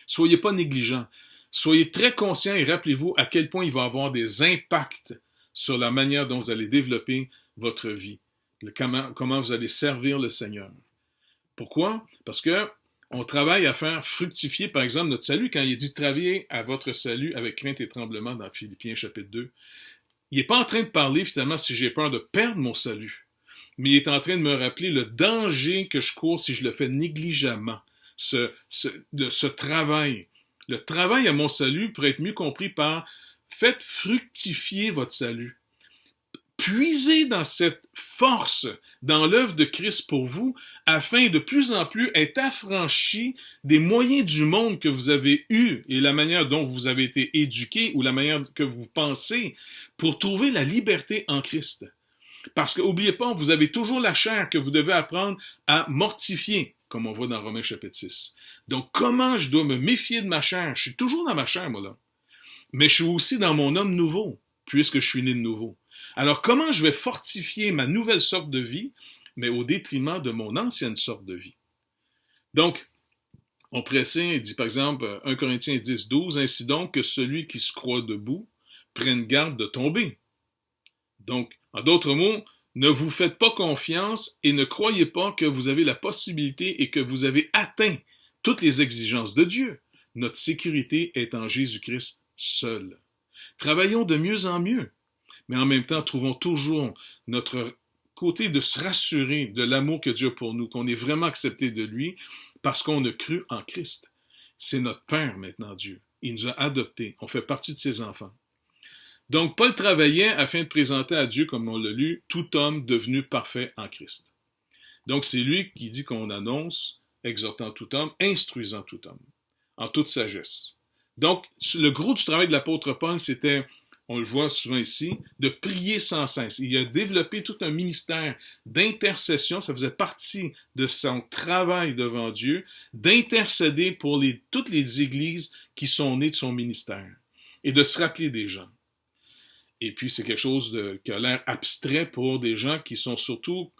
Soyez pas négligents. Soyez très conscients et rappelez-vous à quel point il va avoir des impacts sur la manière dont vous allez développer votre vie. Comment vous allez servir le Seigneur. Pourquoi? Parce que on travaille à faire fructifier, par exemple, notre salut. Quand il dit « travailler à votre salut avec crainte et tremblement » dans Philippiens chapitre 2, il n'est pas en train de parler, finalement, si j'ai peur de perdre mon salut, mais il est en train de me rappeler le danger que je cours si je le fais négligemment. Ce travail. Le travail à mon salut pourrait être mieux compris par « faites fructifier votre salut ». Puisez dans cette force, dans l'œuvre de Christ pour vous, afin de plus en plus être affranchi des moyens du monde que vous avez eus et la manière dont vous avez été éduqués ou la manière que vous pensez pour trouver la liberté en Christ. Parce que, n'oubliez pas, vous avez toujours la chair que vous devez apprendre à mortifier, comme on voit dans Romains chapitre 6. Donc, comment je dois me méfier de ma chair? Je suis toujours dans ma chair, moi, là. Mais je suis aussi dans mon homme nouveau, puisque je suis né de nouveau. Alors, comment je vais fortifier ma nouvelle sorte de vie, mais au détriment de mon ancienne sorte de vie? Donc, on précise, il dit par exemple, 1 Corinthiens 10, 12, « Ainsi donc que celui qui se croit debout prenne garde de tomber. » Donc, en d'autres mots, ne vous faites pas confiance et ne croyez pas que vous avez la possibilité et que vous avez atteint toutes les exigences de Dieu. Notre sécurité est en Jésus-Christ seul. Travaillons de mieux en mieux. Mais en même temps, trouvons toujours notre côté de se rassurer de l'amour que Dieu a pour nous, qu'on est vraiment accepté de lui parce qu'on a cru en Christ. C'est notre Père maintenant, Dieu. Il nous a adoptés. On fait partie de ses enfants. Donc, Paul travaillait afin de présenter à Dieu, comme on l'a lu, tout homme devenu parfait en Christ. Donc, c'est lui qui dit qu'on annonce, exhortant tout homme, instruisant tout homme, en toute sagesse. Donc, le gros du travail de l'apôtre Paul, c'était, on le voit souvent ici, de prier sans cesse. Il a développé tout un ministère d'intercession, ça faisait partie de son travail devant Dieu, d'intercéder pour toutes les églises qui sont nées de son ministère et de se rappeler des gens. Et puis, c'est quelque chose qui a l'air abstrait pour des gens qui sont surtout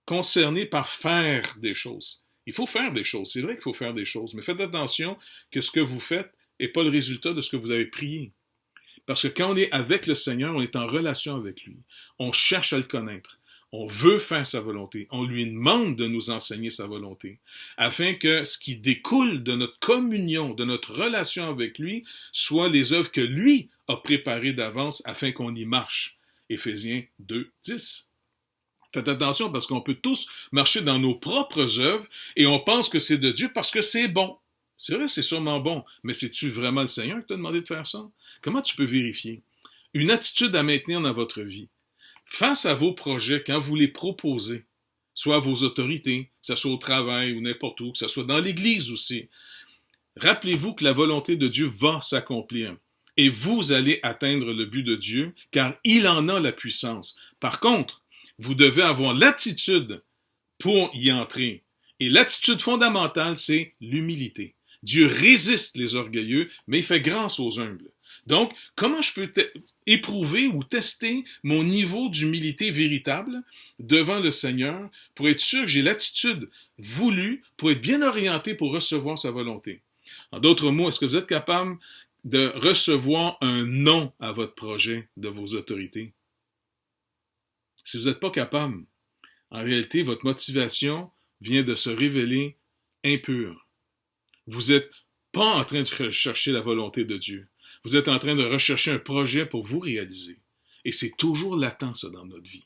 concernés par faire des choses. Il faut faire des choses, c'est vrai qu'il faut faire des choses, mais faites attention que ce que vous faites n'est pas le résultat de ce que vous avez prié. Parce que quand on est avec le Seigneur, on est en relation avec lui. On cherche à le connaître. On veut faire sa volonté. On lui demande de nous enseigner sa volonté, afin que ce qui découle de notre communion, de notre relation avec lui, soit les œuvres que lui a préparées d'avance afin qu'on y marche. Éphésiens 2, 10. Faites attention parce qu'on peut tous marcher dans nos propres œuvres et on pense que c'est de Dieu parce que c'est bon. C'est vrai, c'est sûrement bon, mais c'est-tu vraiment le Seigneur qui t'a demandé de faire ça? Comment tu peux vérifier? Une attitude à maintenir dans votre vie. Face à vos projets, quand vous les proposez, soit à vos autorités, que ce soit au travail ou n'importe où, que ce soit dans l'Église aussi, rappelez-vous que la volonté de Dieu va s'accomplir et vous allez atteindre le but de Dieu, car il en a la puissance. Par contre, vous devez avoir l'attitude pour y entrer Et l'attitude fondamentale, c'est l'humilité. Dieu résiste les orgueilleux, mais il fait grâce aux humbles. Donc, comment je peux éprouver ou tester mon niveau d'humilité véritable devant le Seigneur pour être sûr que j'ai l'attitude voulue pour être bien orienté pour recevoir sa volonté? En d'autres mots, est-ce que vous êtes capable de recevoir un non à votre projet de vos autorités? Si vous n'êtes pas capable, en réalité, votre motivation vient de se révéler impure. Vous n'êtes pas en train de rechercher la volonté de Dieu. Vous êtes en train de rechercher un projet pour vous réaliser. Et c'est toujours latent, ça, dans notre vie.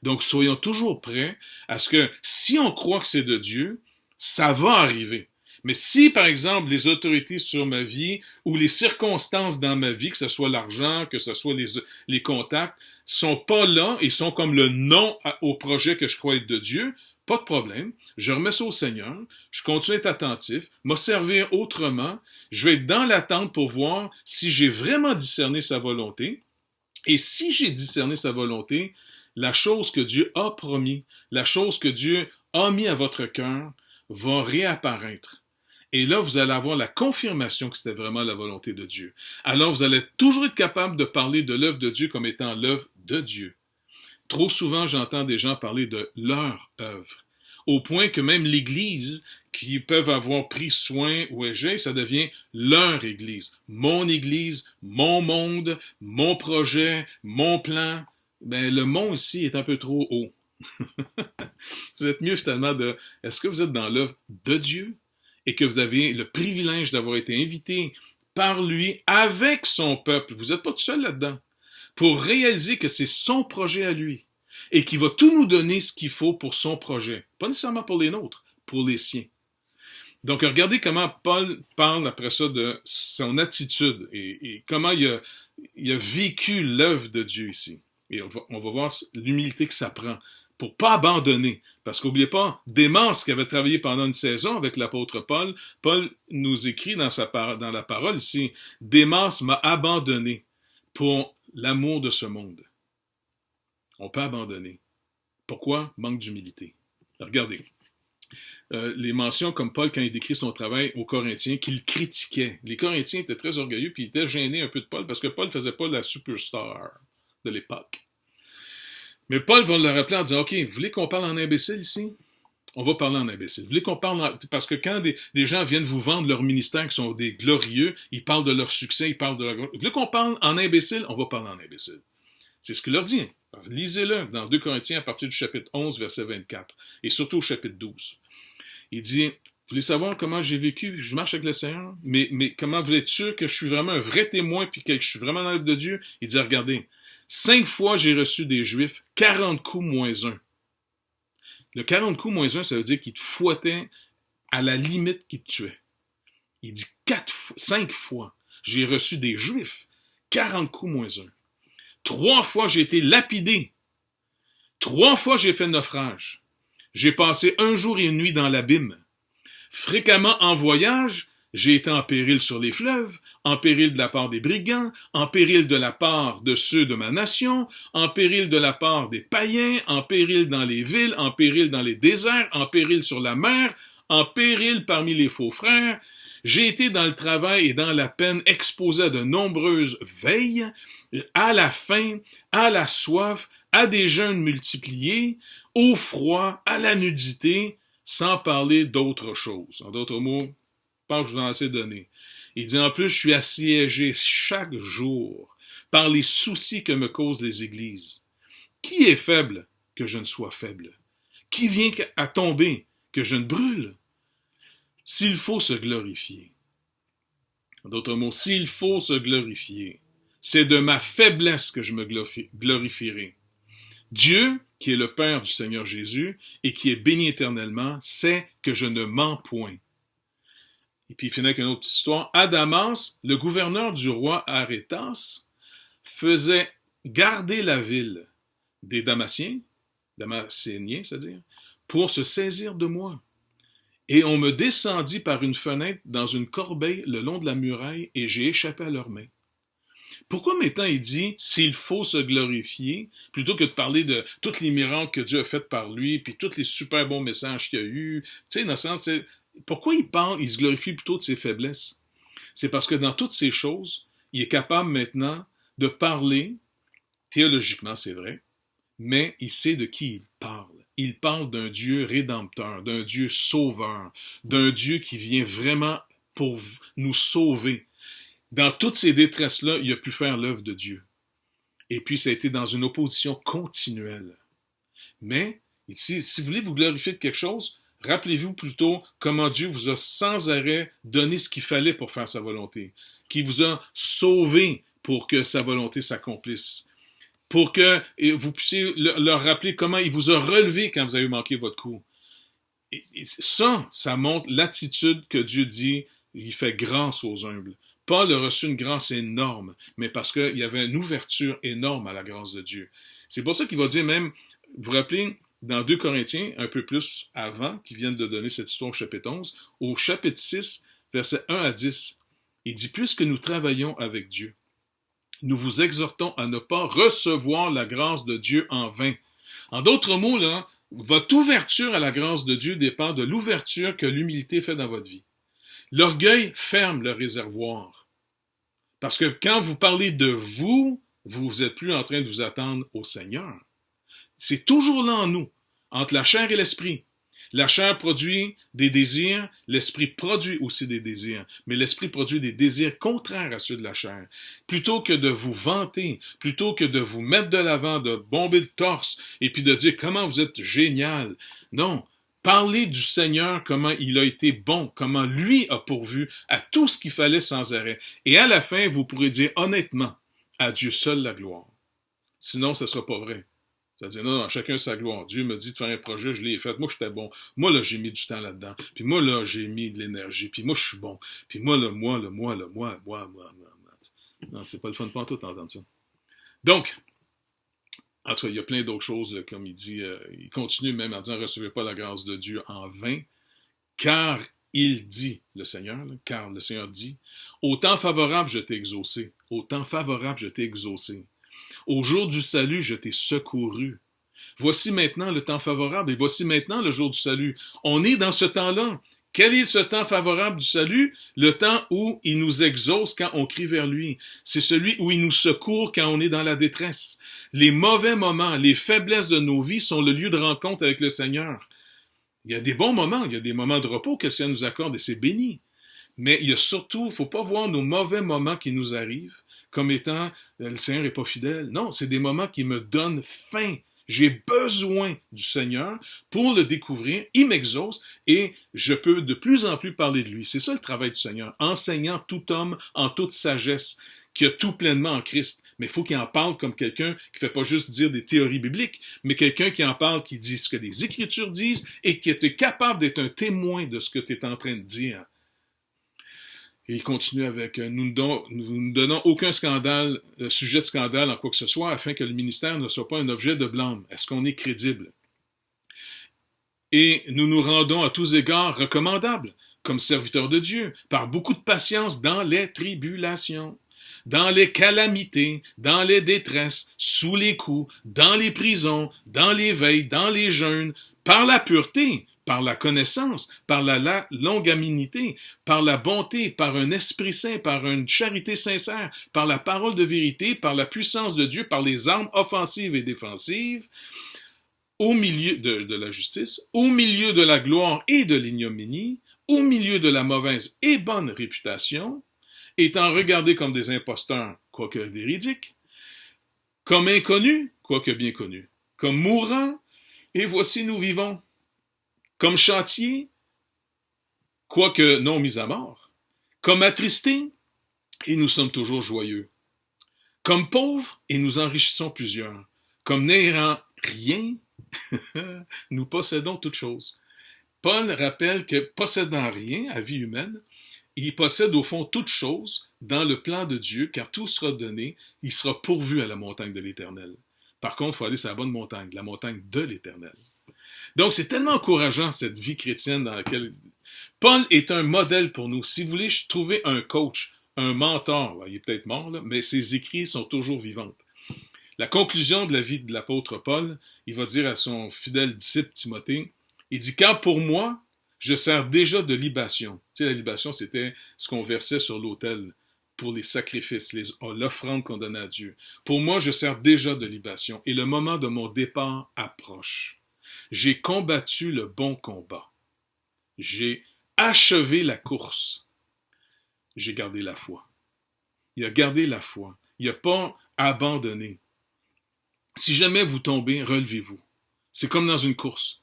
Donc, soyons toujours prêts à ce que, si on croit que c'est de Dieu, ça va arriver. Mais si, par exemple, les autorités sur ma vie ou les circonstances dans ma vie, que ce soit l'argent, que ce soit les contacts, sont pas là et sont comme le non au projet que je crois être de Dieu, pas de problème. Je remets ça au Seigneur. Je continue à être attentif, me servir autrement. Je vais être dans l'attente pour voir si j'ai vraiment discerné sa volonté. Et si j'ai discerné sa volonté, la chose que Dieu a promis, la chose que Dieu a mis à votre cœur, va réapparaître. Et là, vous allez avoir la confirmation que c'était vraiment la volonté de Dieu. Alors, vous allez toujours être capable de parler de l'œuvre de Dieu comme étant l'œuvre de Dieu. Trop souvent, j'entends des gens parler de leur œuvre, au point que même l'Église, qui peuvent avoir pris soin ou égé, ça devient leur Église. Mon Église, mon monde, mon projet, mon plan. Ben, le mon ici est un peu trop haut. Vous êtes mieux finalement de... Est-ce que vous êtes dans l'œuvre de Dieu et que vous avez le privilège d'avoir été invité par lui avec son peuple? Vous n'êtes pas tout seul là-dedans. Pour réaliser que c'est son projet à lui et qu'il va tout nous donner ce qu'il faut pour son projet. Pas nécessairement pour les nôtres, pour les siens. Donc, regardez comment Paul parle après ça de son attitude et comment il a vécu l'œuvre de Dieu ici. Et on va voir l'humilité que ça prend pour pas abandonner. Parce qu'oubliez pas, Démas, qui avait travaillé pendant une saison avec l'apôtre Paul, Paul nous écrit dans la parole ici, « Démas m'a abandonné pour l'amour de ce monde. » On peut abandonner. Pourquoi? Manque d'humilité. Regardez. Les mentions comme Paul quand il décrit son travail aux Corinthiens, qu'il critiquait. Les Corinthiens étaient très orgueilleux puis ils étaient gênés un peu de Paul parce que Paul ne faisait pas la superstar de l'époque. Mais Paul va le rappeler en disant, « OK, vous voulez qu'on parle en imbécile ici? On va parler en imbécile. Vous voulez qu'on parle parce que quand des gens viennent vous vendre leur ministère qui sont des glorieux, ils parlent de leur succès, ils parlent de leur... Vous voulez qu'on parle en imbécile? On va parler en imbécile. » C'est ce qu'il leur dit. Alors, lisez-le dans 2 Corinthiens à partir du chapitre 11, verset 24, et surtout au chapitre 12. Il dit, vous voulez savoir comment j'ai vécu? Je marche avec le Seigneur, mais comment vous êtes sûr que je suis vraiment un vrai témoin puis que je suis vraiment dans l'œuvre de Dieu? Il dit, regardez, 5 fois j'ai reçu des Juifs, 40 coups moins 1. Le 40 coups moins 1, ça veut dire qu'ils te fouettaient à la limite qu'ils te tuaient. Il dit 5 fois j'ai reçu des Juifs, 40 coups moins 1. 3 fois j'ai été lapidé. 3 fois j'ai fait naufrage. J'ai passé 1 jour et une nuit dans l'abîme. Fréquemment en voyage, j'ai été en péril sur les fleuves, en péril de la part des brigands, en péril de la part de ceux de ma nation, en péril de la part des païens, en péril dans les villes, en péril dans les déserts, en péril sur la mer, en péril parmi les faux frères. J'ai été dans le travail et dans la peine exposé à de nombreuses veilles, à la faim, à la soif, à des jeûnes multipliés, au froid, à la nudité, sans parler d'autre chose. En d'autres mots, je pense que je vous en ai assez donné. Il dit en plus, je suis assiégé chaque jour par les soucis que me causent les églises. Qui est faible que je ne sois faible? Qui vient à tomber que je ne brûle? S'il faut se glorifier, en d'autres mots, s'il faut se glorifier, c'est de ma faiblesse que je me glorifierai. Dieu, qui est le Père du Seigneur Jésus et qui est béni éternellement, sait que je ne mens point. Et puis il finit avec une autre histoire. À Damas, le gouverneur du roi Arétas faisait garder la ville des Damascéniens, c'est-à-dire, pour se saisir de moi. Et on me descendit par une fenêtre dans une corbeille le long de la muraille et j'ai échappé à leurs mains. Pourquoi maintenant il dit s'il faut se glorifier, plutôt que de parler de tous les miracles que Dieu a faits par lui, puis tous les super bons messages qu'il y a eu, tu sais, dans le sens, pourquoi il se glorifie plutôt de ses faiblesses? C'est parce que dans toutes ces choses, il est capable maintenant de parler, théologiquement c'est vrai, mais il sait de qui il parle. Il parle d'un Dieu rédempteur, d'un Dieu sauveur, d'un Dieu qui vient vraiment pour nous sauver. Dans toutes ces détresses-là, il a pu faire l'œuvre de Dieu. Et puis, ça a été dans une opposition continuelle. Mais, ici, si vous voulez vous glorifier de quelque chose, rappelez-vous plutôt comment Dieu vous a sans arrêt donné ce qu'il fallait pour faire sa volonté, qu'il vous a sauvé pour que sa volonté s'accomplisse, pour que vous puissiez leur rappeler comment il vous a relevé quand vous avez manqué votre coup. Et ça montre l'attitude que Dieu dit, il fait grâce aux humbles. Paul a reçu une grâce énorme, mais parce qu'il y avait une ouverture énorme à la grâce de Dieu. C'est pour ça qu'il va dire même, vous vous rappelez, dans 2 Corinthiens, un peu plus avant, qui viennent de donner cette histoire au chapitre 11, au chapitre 6, versets 1 à 10, il dit « Puisque nous travaillons avec Dieu, nous vous exhortons à ne pas recevoir la grâce de Dieu en vain. » En d'autres mots, là, votre ouverture à la grâce de Dieu dépend de l'ouverture que l'humilité fait dans votre vie. L'orgueil ferme le réservoir. Parce que quand vous parlez de vous, vous n'êtes plus en train de vous attendre au Seigneur. C'est toujours là en nous, entre la chair et l'esprit. La chair produit des désirs, l'esprit produit aussi des désirs, mais l'esprit produit des désirs contraires à ceux de la chair. Plutôt que de vous vanter, plutôt que de vous mettre de l'avant, de bomber le torse, et puis de dire comment vous êtes génial. Non, parlez du Seigneur, comment il a été bon, comment lui a pourvu à tout ce qu'il fallait sans arrêt. Et à la fin, vous pourrez dire honnêtement, à Dieu seul la gloire. Sinon, ce ne sera pas vrai. C'est-à-dire, non, chacun sa gloire. Dieu me dit de faire un projet, je l'ai fait. Moi, j'étais bon. Moi, là, j'ai mis du temps là-dedans. Puis moi, là, j'ai mis de l'énergie. Puis moi, je suis bon. Puis moi. Non, c'est pas le fun de pantoute d'entendre ça. Donc, en tout cas, il y a plein d'autres choses, là, comme il dit. Il continue même en disant, recevez pas la grâce de Dieu en vain, car il dit, le Seigneur, là, car le Seigneur dit, au temps favorable, je t'ai exaucé. Au temps favorable, je t'ai exaucé. Au jour du salut, je t'ai secouru. Voici maintenant le temps favorable et voici maintenant le jour du salut. On est dans ce temps-là. Quel est ce temps favorable du salut? Le temps où il nous exauce quand on crie vers lui. C'est celui où il nous secourt quand on est dans la détresse. Les mauvais moments, les faiblesses de nos vies sont le lieu de rencontre avec le Seigneur. Il y a des bons moments, il y a des moments de repos que le Seigneur nous accorde et c'est béni. Mais il y a surtout, il ne faut pas voir nos mauvais moments qui nous arrivent comme étant le Seigneur n'est pas fidèle. Non, c'est des moments qui me donnent faim. J'ai besoin du Seigneur pour le découvrir. Il m'exauce et je peux de plus en plus parler de lui. C'est ça le travail du Seigneur, enseignant tout homme en toute sagesse, qui a tout pleinement en Christ. Mais il faut qu'il en parle comme quelqu'un qui ne fait pas juste dire des théories bibliques, mais quelqu'un qui en parle, qui dit ce que les Écritures disent et qui est capable d'être un témoin de ce que tu es en train de dire. Et il continue avec « Nous ne donnons aucun scandale, sujet de scandale en quoi que ce soit, afin que le ministère ne soit pas un objet de blâme. Est-ce qu'on est crédible? Et nous nous rendons à tous égards recommandables, comme serviteurs de Dieu, par beaucoup de patience dans les tribulations, dans les calamités, dans les détresses, sous les coups, dans les prisons, dans les veilles, dans les jeûnes, par la pureté, par la connaissance, par la longanimité, par la bonté, par un esprit saint, par une charité sincère, par la parole de vérité, par la puissance de Dieu, par les armes offensives et défensives, au milieu de la justice, au milieu de la gloire et de l'ignominie, au milieu de la mauvaise et bonne réputation, étant regardés comme des imposteurs, quoique véridiques, comme inconnus, quoique bien connus, comme mourants, et voici nous vivons, comme chantiers, quoique non mis à mort, comme attristés, et nous sommes toujours joyeux, comme pauvres, et nous enrichissons plusieurs, comme n'ayant rien, nous possédons toutes choses. Paul rappelle que possédant rien à vie humaine, il possède au fond toutes choses dans le plan de Dieu, car tout sera donné, il sera pourvu à la montagne de l'Éternel. Par contre, il faut aller sur la bonne montagne, la montagne de l'Éternel. Donc, c'est tellement encourageant, cette vie chrétienne dans laquelle... Paul est un modèle pour nous. Si vous voulez trouver un coach, un mentor. Là, il est peut-être mort, là, mais ses écrits sont toujours vivants. La conclusion de la vie de l'apôtre Paul, il va dire à son fidèle disciple Timothée, il dit « Car pour moi, je sers déjà de libation. » Tu sais, la libation, c'était ce qu'on versait sur l'autel pour les sacrifices, l'offrande qu'on donnait à Dieu. Pour moi, je sers déjà de libation et le moment de mon départ approche. J'ai combattu le bon combat. J'ai achevé la course. J'ai gardé la foi. Il a gardé la foi. Il n'a pas abandonné. Si jamais vous tombez, relevez-vous. C'est comme dans une course.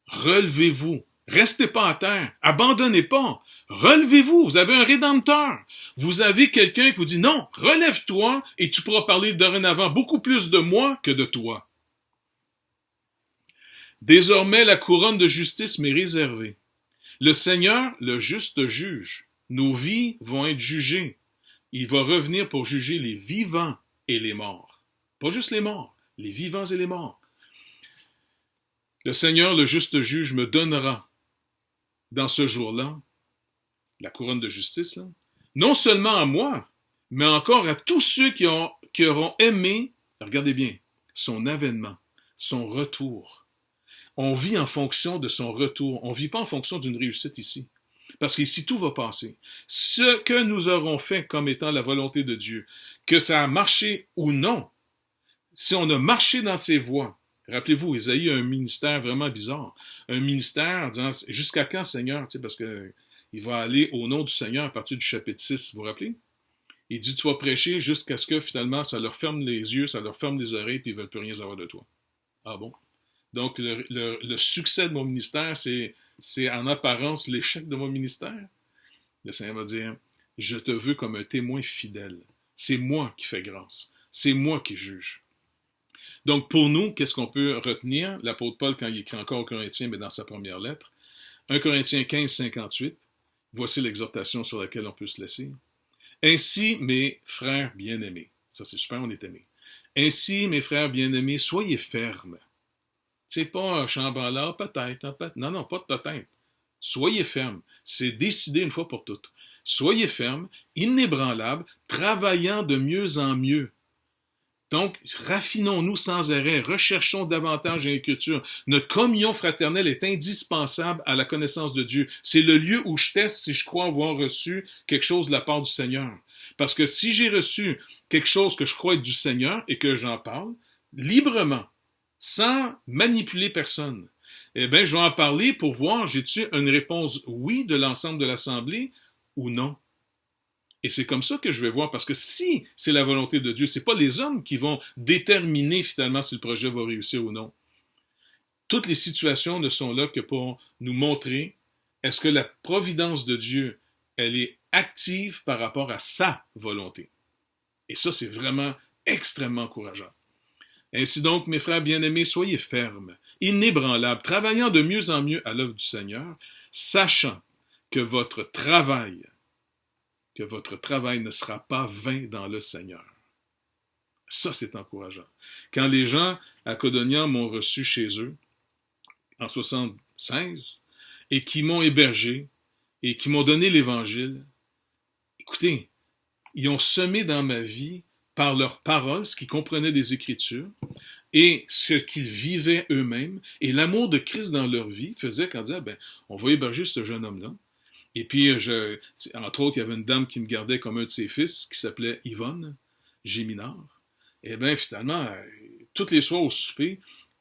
Relevez-vous. Restez pas à terre. Abandonnez pas. Relevez-vous. Vous avez un rédempteur. Vous avez quelqu'un qui vous dit non, relève-toi et tu pourras parler dorénavant beaucoup plus de moi que de toi. Désormais, la couronne de justice m'est réservée. Le Seigneur, le juste juge. Nos vies vont être jugées. Il va revenir pour juger les vivants et les morts. Pas juste les morts, les vivants et les morts. Le Seigneur, le juste juge, me donnera dans ce jour-là, la couronne de justice, là, non seulement à moi, mais encore à tous ceux qui auront aimé, regardez bien, son avènement, son retour. On vit en fonction de son retour. On ne vit pas en fonction d'une réussite ici. Parce qu'ici, tout va passer. Ce que nous aurons fait comme étant la volonté de Dieu, que ça a marché ou non, si on a marché dans ses voies, rappelez-vous, Isaïe a un ministère vraiment bizarre. Un ministère en disant, jusqu'à quand, Seigneur? Parce que il va aller au nom du Seigneur à partir du chapitre 6, vous vous rappelez? Il dit, tu vas prêcher jusqu'à ce que finalement, ça leur ferme les yeux, ça leur ferme les oreilles, puis ils ne veulent plus rien savoir de toi. Ah bon? Donc, le succès de mon ministère, c'est en apparence l'échec de mon ministère. Le Seigneur va dire, je te veux comme un témoin fidèle. C'est moi qui fais grâce. C'est moi qui juge. Donc, pour nous, qu'est-ce qu'on peut retenir? L'apôtre Paul, quand il écrit encore aux Corinthiens, mais dans sa première lettre, 1 Corinthiens 15, 58, voici l'exhortation sur laquelle on peut se laisser. Ainsi, mes frères bien-aimés, ça c'est super, on est aimés. Ainsi, mes frères bien-aimés, soyez fermes. C'est pas un chambranlard, peut-être, hein, peut-être. Non, pas de peut-être. Soyez fermes. C'est décidé une fois pour toutes. Soyez fermes, inébranlables, travaillant de mieux en mieux. Donc, raffinons-nous sans arrêt, recherchons davantage l'écriture. Notre communion fraternelle est indispensable à la connaissance de Dieu. C'est le lieu où je teste si je crois avoir reçu quelque chose de la part du Seigneur. Parce que si j'ai reçu quelque chose que je crois être du Seigneur et que j'en parle, librement, sans manipuler personne, eh bien, je vais en parler pour voir, j'ai-tu une réponse oui de l'ensemble de l'Assemblée ou non. Et c'est comme ça que je vais voir, parce que si c'est la volonté de Dieu, c'est pas les hommes qui vont déterminer finalement si le projet va réussir ou non. Toutes les situations ne sont là que pour nous montrer est-ce que la providence de Dieu, elle est active par rapport à sa volonté. Et ça, c'est vraiment extrêmement encourageant. Ainsi donc, mes frères bien-aimés, soyez fermes, inébranlables, travaillant de mieux en mieux à l'œuvre du Seigneur, sachant que votre travail ne sera pas vain dans le Seigneur. Ça, c'est encourageant. Quand les gens à Codognan m'ont reçu chez eux, en 1976, et qui m'ont hébergé, et qui m'ont donné l'Évangile, écoutez, ils ont semé dans ma vie, par leurs paroles, ce qu'ils comprenaient des Écritures, et ce qu'ils vivaient eux-mêmes, et l'amour de Christ dans leur vie faisait qu'on disait, on va héberger ce jeune homme-là. Et puis, entre autres, il y avait une dame qui me gardait comme un de ses fils, qui s'appelait Yvonne Géminard. Et bien, finalement, tous les soirs au souper,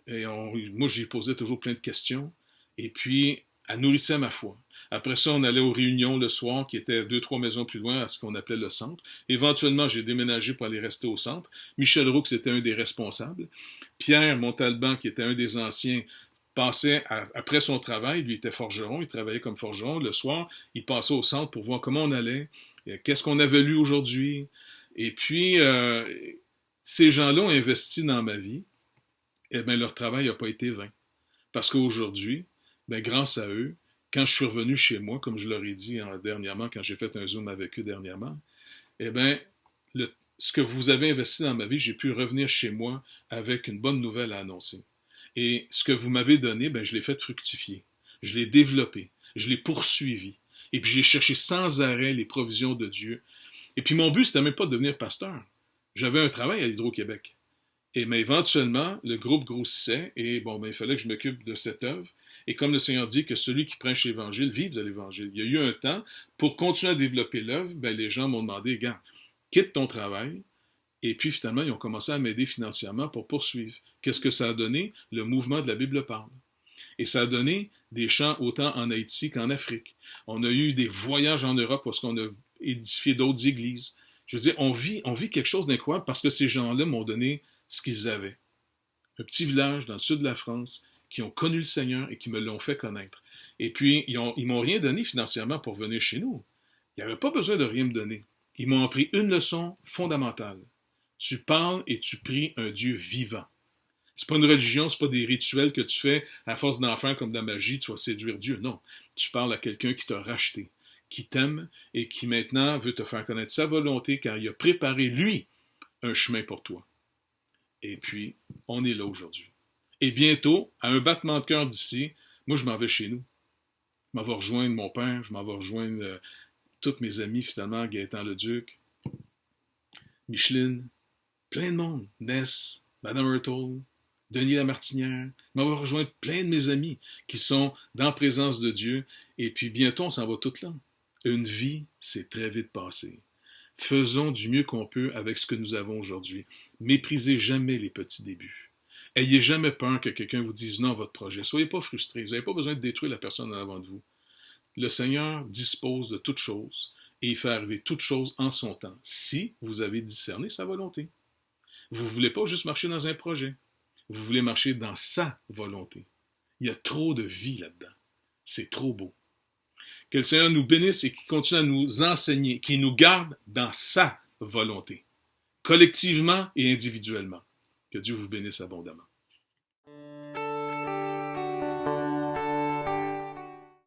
moi, j'y posais toujours plein de questions. Et puis, elle nourrissait ma foi. Après ça, on allait aux réunions le soir, qui étaient 2-3 maisons plus loin, à ce qu'on appelait le centre. Éventuellement, j'ai déménagé pour aller rester au centre. Michel Roux, c'était un des responsables. Pierre Montalban, qui était un des anciens, passait, après son travail, lui était forgeron, il travaillait comme forgeron. Le soir, il passait au centre pour voir comment on allait, qu'est-ce qu'on avait lu aujourd'hui. Et puis, ces gens-là ont investi dans ma vie. Et bien, leur travail n'a pas été vain. Parce qu'aujourd'hui, grâce à eux, quand je suis revenu chez moi, comme je leur ai dit dernièrement, quand j'ai fait un Zoom avec eux dernièrement, eh bien, ce que vous avez investi dans ma vie, j'ai pu revenir chez moi avec une bonne nouvelle à annoncer. Et ce que vous m'avez donné, je l'ai fait fructifier. Je l'ai développé. Je l'ai poursuivi. Et puis j'ai cherché sans arrêt les provisions de Dieu. Et puis mon but, c'était même pas de devenir pasteur. J'avais un travail à l'Hydro-Québec. Mais éventuellement, le groupe grossissait et il fallait que je m'occupe de cette œuvre. Et comme le Seigneur dit que celui qui prêche l'Évangile vive de l'Évangile. Il y a eu un temps, pour continuer à développer l'œuvre, les gens m'ont demandé, gars, quitte ton travail. Et puis finalement, ils ont commencé à m'aider financièrement pour poursuivre. Qu'est-ce que ça a donné? Le mouvement de la Bible parle. Et ça a donné des chants autant en Haïti qu'en Afrique. On a eu des voyages en Europe parce qu'on a édifié d'autres églises. Je veux dire, on vit quelque chose d'incroyable parce que ces gens-là m'ont donné ce qu'ils avaient. Un petit village dans le sud de la France qui ont connu le Seigneur et qui me l'ont fait connaître. Et puis, ils m'ont rien donné financièrement pour venir chez nous. Ils n'avaient pas besoin de rien me donner. Ils m'ont appris une leçon fondamentale. Tu parles et tu pries un Dieu vivant. C'est pas une religion, c'est pas des rituels que tu fais à force d'en faire comme de la magie, tu vas séduire Dieu. Non, tu parles à quelqu'un qui t'a racheté, qui t'aime et qui maintenant veut te faire connaître sa volonté car il a préparé, lui, un chemin pour toi. Et puis, on est là aujourd'hui. Et bientôt, à un battement de cœur d'ici, moi je m'en vais chez nous. Je m'en vais rejoindre mon père, je m'en vais rejoindre tous mes amis finalement, Gaëtan Leduc, Micheline, plein de monde, Ness, Madame Hurtle, Denis Lamartinière, je m'en vais rejoindre plein de mes amis qui sont dans la présence de Dieu, et puis bientôt on s'en va toutes là. Une vie, c'est très vite passé. Faisons du mieux qu'on peut avec ce que nous avons aujourd'hui. Méprisez jamais les petits débuts. Ayez jamais peur que quelqu'un vous dise non à votre projet. Soyez pas frustrés. Vous n'avez pas besoin de détruire la personne en avant de vous. Le Seigneur dispose de toutes choses et il fait arriver toutes choses en son temps, si vous avez discerné sa volonté. Vous ne voulez pas juste marcher dans un projet. Vous voulez marcher dans sa volonté. Il y a trop de vie là-dedans. C'est trop beau. Que le Seigneur nous bénisse et qu'il continue à nous enseigner, qu'il nous garde dans sa volonté, collectivement et individuellement. Que Dieu vous bénisse abondamment.